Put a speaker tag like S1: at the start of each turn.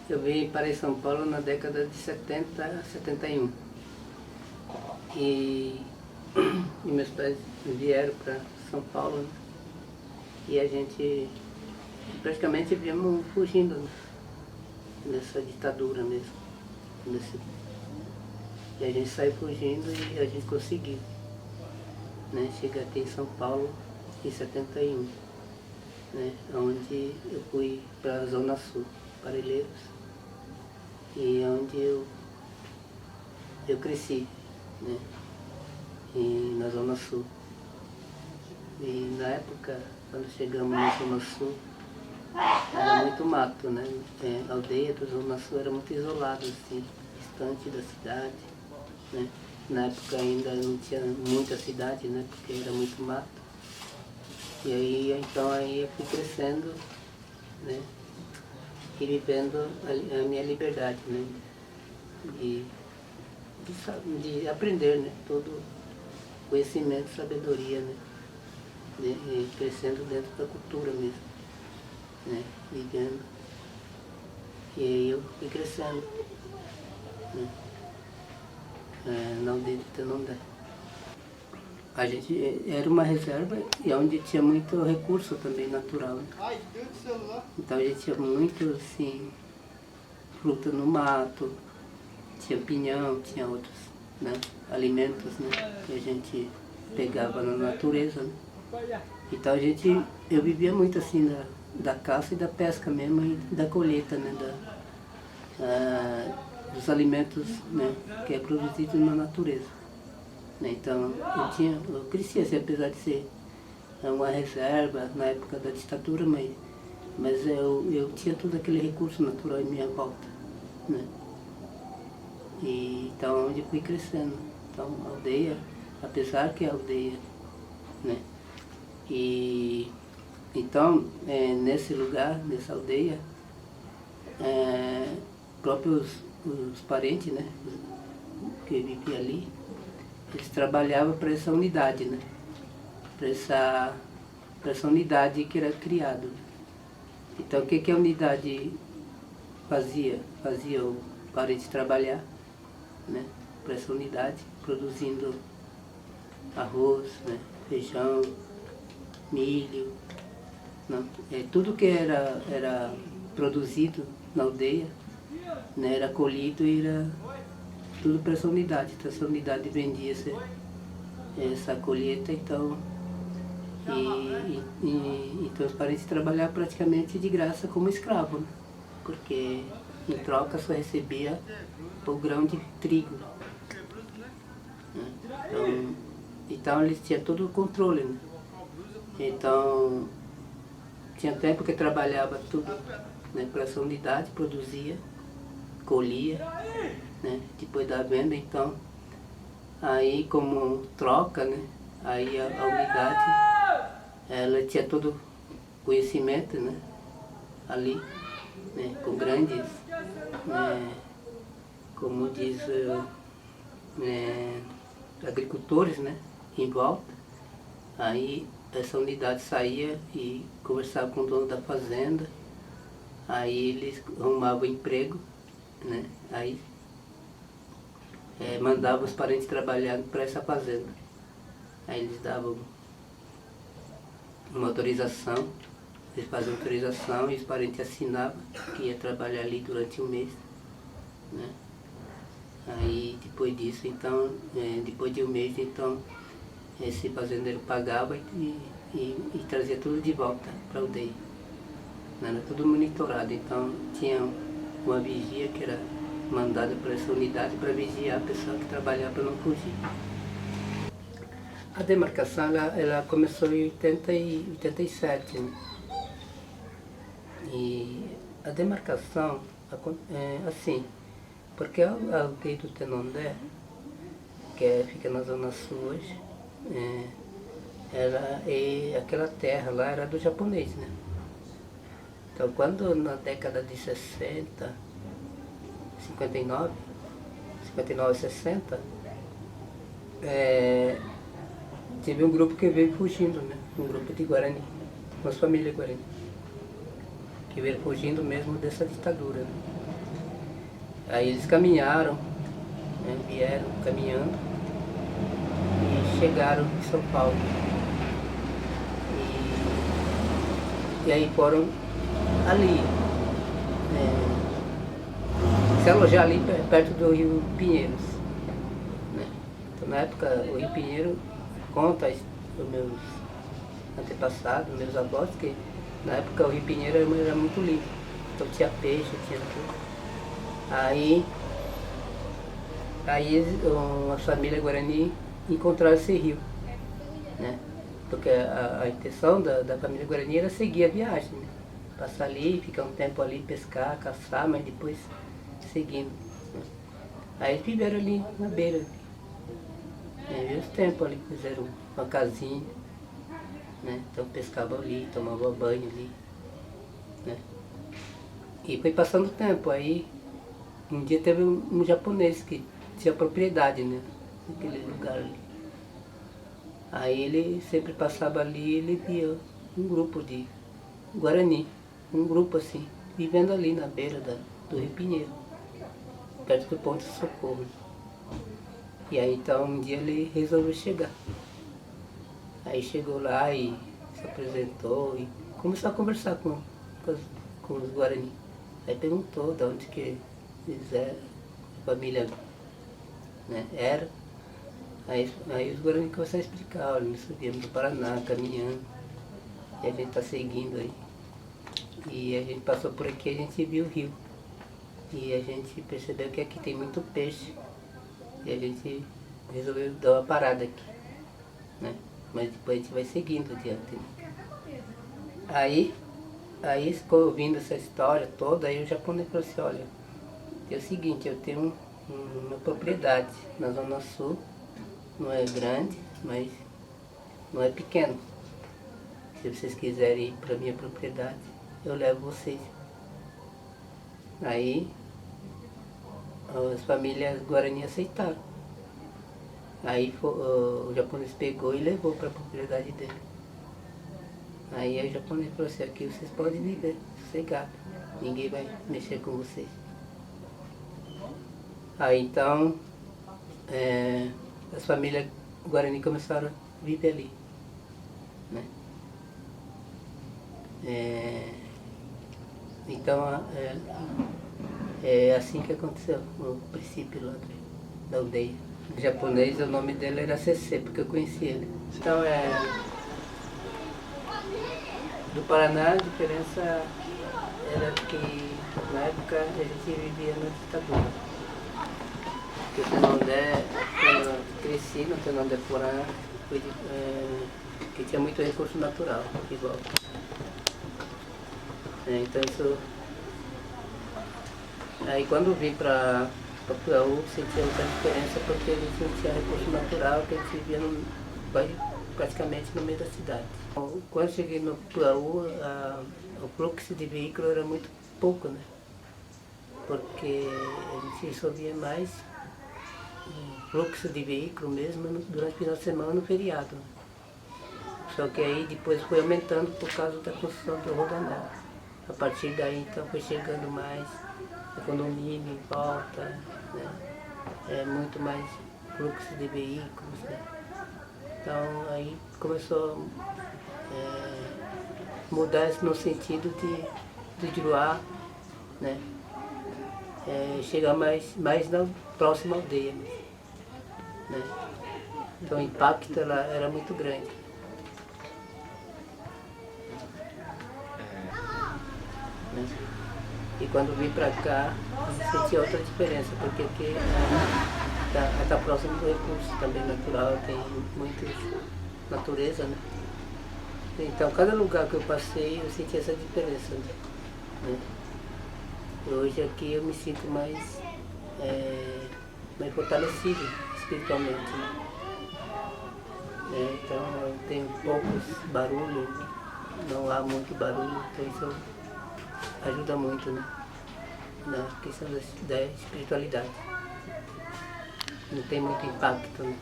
S1: Eu vim para São Paulo na década de 70 a 71. E, e meus pais vieram para São Paulo, né? E a gente praticamente viemos fugindo, né? Nessa ditadura mesmo. E a gente saiu fugindo e a gente conseguiu, né? Chegar aqui em São Paulo em 71, né? Onde eu fui para a Zona Sul, Parelheiros, e onde eu cresci, né? Na Zona Sul. E na época, quando chegamos na Zona Sul, era muito mato, né? A aldeia da Zona Sul era muito isolada, assim, distante da cidade, né? Na época ainda não tinha muita cidade, né? Porque era muito mato. E aí, então, aí eu fui crescendo, né? E vivendo a minha liberdade, né? De aprender, né? Todo conhecimento, sabedoria, né? E crescendo dentro da cultura mesmo, né? Vivendo. E aí eu fui crescendo, né? Na aldeia de Tanondé. A gente era uma reserva e onde tinha muito recurso também natural, né? Então a gente tinha muito, assim, fruta no mato, tinha pinhão, tinha outros, né, alimentos, né, que a gente pegava na natureza, né? Então eu vivia muito assim da caça e da pesca mesmo e da colheita, né, dos alimentos, né, que é produzido na natureza. Então eu cresci assim, apesar de ser uma reserva na época da ditadura, mas eu tinha todo aquele recurso natural em minha volta, né? E então onde eu fui crescendo. Então aldeia, apesar que é aldeia, né? E então nesse lugar, nessa aldeia, próprios os parentes, né, que viviam ali, eles trabalhavam para essa unidade, né? Para essa unidade que era criada. Então o que a unidade fazia? Fazia o parente trabalhar, né? Para essa unidade, produzindo arroz, né? Feijão, milho, não? Tudo que era produzido na aldeia, né? Era colhido e era tudo para essa unidade. Então essa unidade vendia essa colheita, então, então os parentes trabalhavam praticamente de graça como escravo, né? Porque em troca só recebia o grão de trigo, né? Então eles tinham todo o controle, né? Então tinha tempo que trabalhava tudo, né, para essa unidade, produzia, colhia, né, depois da venda. Então aí como troca, né, aí a unidade, ela tinha todo conhecimento, né, ali, né, com grandes, como diz, agricultores, né, em volta. Aí essa unidade saía e conversava com o dono da fazenda, aí eles arrumavam emprego, né, aí mandavam os parentes trabalhar para essa fazenda. Aí eles davam uma autorização, eles faziam autorização e os parentes assinavam que ia trabalhar ali durante um mês, né? Aí depois disso, então, depois de um mês, então, esse fazendeiro pagava e trazia tudo de volta para a aldeia. Era tudo monitorado, então tinha uma vigia que era mandada para essa unidade para vigiar a pessoa que trabalhava para não fugir. A demarcação ela começou em 87, né? E a demarcação é assim, porque a aldeia do Tanondé, que fica na Zona Sul hoje, aquela terra lá era do japonês, né? Então quando na década de 60, 59, 60, teve um grupo que veio fugindo, né? Um grupo de Guarani, umas famílias Guarani, que veio fugindo mesmo dessa ditadura, né? Aí eles caminharam, né, vieram caminhando e chegaram em São Paulo. E aí foram ali, se alojar ali perto do Rio Pinheiros, né? Então na época o Rio Pinheiro conta os meus antepassados, meus avós, que na época o Rio Pinheiro era muito limpo. Então tinha peixe, tinha tudo. Aí a família Guarani encontraram esse rio, né? Porque a intenção da família Guarani era seguir a viagem, né? Passar ali, ficar um tempo ali, pescar, caçar, mas depois seguindo, né? Aí eles viveram ali na beira, né? E os tempos ali, fizeram uma casinha, né? Então pescavam ali, tomavam banho ali, né? E foi passando o tempo, aí um dia teve um japonês que tinha propriedade, né, naquele lugar ali. Aí ele sempre passava ali e ele via um grupo de Guarani, um grupo assim, vivendo ali na beira do Rio Pinheiro, perto do ponto de socorro. E aí então um dia ele resolveu chegar. Aí chegou lá e se apresentou e começou a conversar com os Guarani. Aí perguntou de onde que eles eram, a família, né, era. Aí os Guarani começaram a explicar, olha, nós subimos do Paraná, caminhando, e a gente está seguindo aí. E a gente passou por aqui, a gente viu o rio. E a gente percebeu que aqui tem muito peixe. E a gente resolveu dar uma parada aqui, né? Mas depois a gente vai seguindo adiante. Aí ficou ouvindo essa história toda, aí o japonês falou assim, olha, é o seguinte, eu tenho uma propriedade na Zona Sul, não é grande, mas não é pequeno. Se vocês quiserem ir para a minha propriedade, eu levo vocês. Aí as famílias Guarani aceitaram. Aí o japonês pegou e levou para a propriedade dele. Aí o japonês falou assim, aqui vocês podem viver, sossegado, ninguém vai mexer com vocês. Aí então as famílias Guarani começaram a viver ali, né? Então é assim que aconteceu no princípio lá da aldeia. Em japonês o nome dele era CC, porque eu conheci ele. Então do Paraná a diferença era que na época a gente vivia na ditadura. Porque o Tenondé, quando eu cresci no Tenondé Porã, que tinha muito recurso natural, igual. Então isso. Aí quando vim para Puaú, senti outra diferença porque a gente não tinha recurso natural, que a gente vivia praticamente no meio da cidade. Quando cheguei no Puaú, o fluxo de veículo era muito pouco, né? Porque a gente só via mais fluxo de veículo mesmo durante o final de semana no feriado. Só que aí depois foi aumentando por causa da construção do rodoanel. A partir daí então foi chegando mais condomínio em volta, né? Muito mais fluxo de veículos, né? Então aí começou a mudar no sentido de Juruá, né? Chegar mais na próxima aldeia, né? Então o impacto era muito grande. Né? E quando vim para cá, senti outra diferença, porque aqui está próximo do recurso também natural, tem muita natureza, né? Então cada lugar que eu passei eu senti essa diferença, né? Hoje aqui eu me sinto mais fortalecido espiritualmente, né? Então tem poucos barulhos, não há muito barulho, então isso ajuda muito, né? Na questão da espiritualidade. Não tem muito impacto, né?